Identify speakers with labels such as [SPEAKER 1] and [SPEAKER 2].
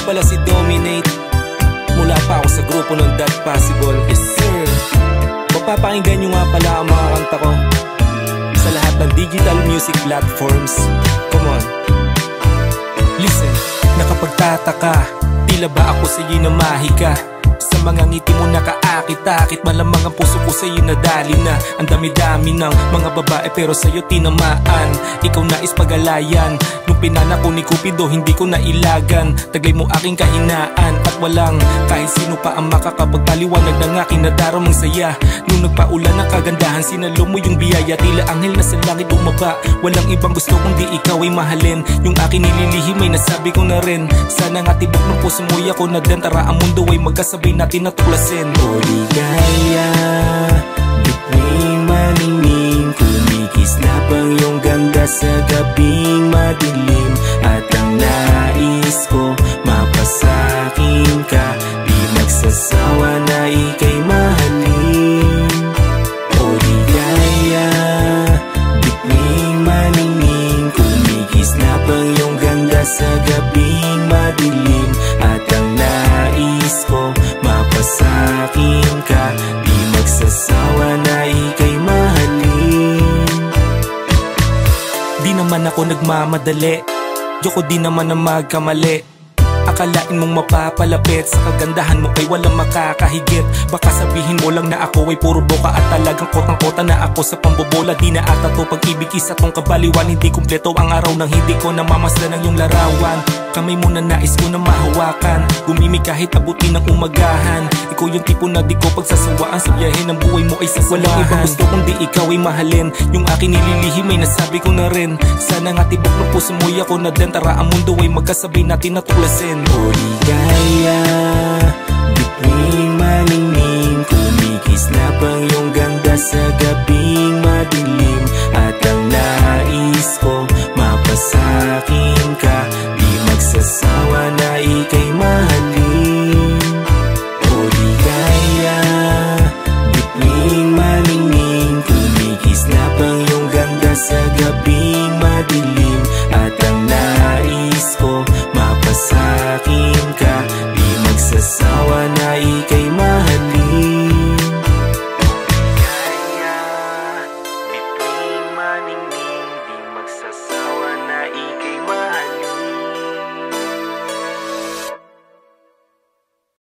[SPEAKER 1] pala si Dominate. Mula pa ako sa grupo ng That Possible. Yes sir. Mapapakinggan nyo nga pala ang mga kanta ko sa lahat ng digital music platforms. Come on, listen. Nakapagtataka, tila ba ako sa'yo na mahika? Sa mga ngiti mo nakaakit-akit, malamang ang puso ko sa'yo nadali na. Ang dami-dami ng mga babae pero sa'yo tinamaan. Ikaw nais pag-alayan. Nung pinana ko ni Cupido hindi ko nailagan. Taglay mo aking kahinaan at walang kahit sino pa ang makakapagpaliwanag ng aking nadaramang saya. Nung nagpaulan ng kagandahan, sinalo mo yung biyaya. Tila anghel na sa langit bumaba. Walang ibang gusto kundi ikaw ay mahalin. Yung aking nililihim ay nasabi ko na rin. Sana nga tibok ng puso mo ako na din. Tara ang mundo ay magkasabay natin natuklasin.
[SPEAKER 2] O ligaya, bituing maningning, kumikis na pang iyong ganda sa gabing madilim. At ang nais ko, mapasakin ka, di magsasawa na ika'y mahalin. O ligaya, bituing maningning, kumikis na pang iyong ganda sa gabing madilim. At ang nais ko, mapasakin ka, di magsasawa na ika'y mahalin.
[SPEAKER 1] Di naman ako nagmamadali, yoko di naman na magkamali. Akalain mong mapapalapit, sa kagandahan mo ay walang makakahigit. Baka sabihin mo lang na ako ay puro boka at talagang kotang-kota na ako sa pambobola. Di na ata to pag-ibig, isa tong kabaliwan. Hindi kumpleto ang araw nang hindi ko namamasdan ng iyong larawan. Kamay mo na nais ko na mahawakan, gumimik kahit abutin ng umagahan. Ikaw yung tipo na di ko pagsasawaan, sa biyahe ng buhay mo ay sasamahan. Walang ibang gusto kundi ikaw ay mahalin. Yung aking nililihim ay nasabi ko na rin. Sana nga tibok ng puso mo ako na din. Tara ang mundo ay magkasabay natin natuklasin.
[SPEAKER 2] O ligaya, bituing maningning, kumikis na pang iyong ganda sa gabi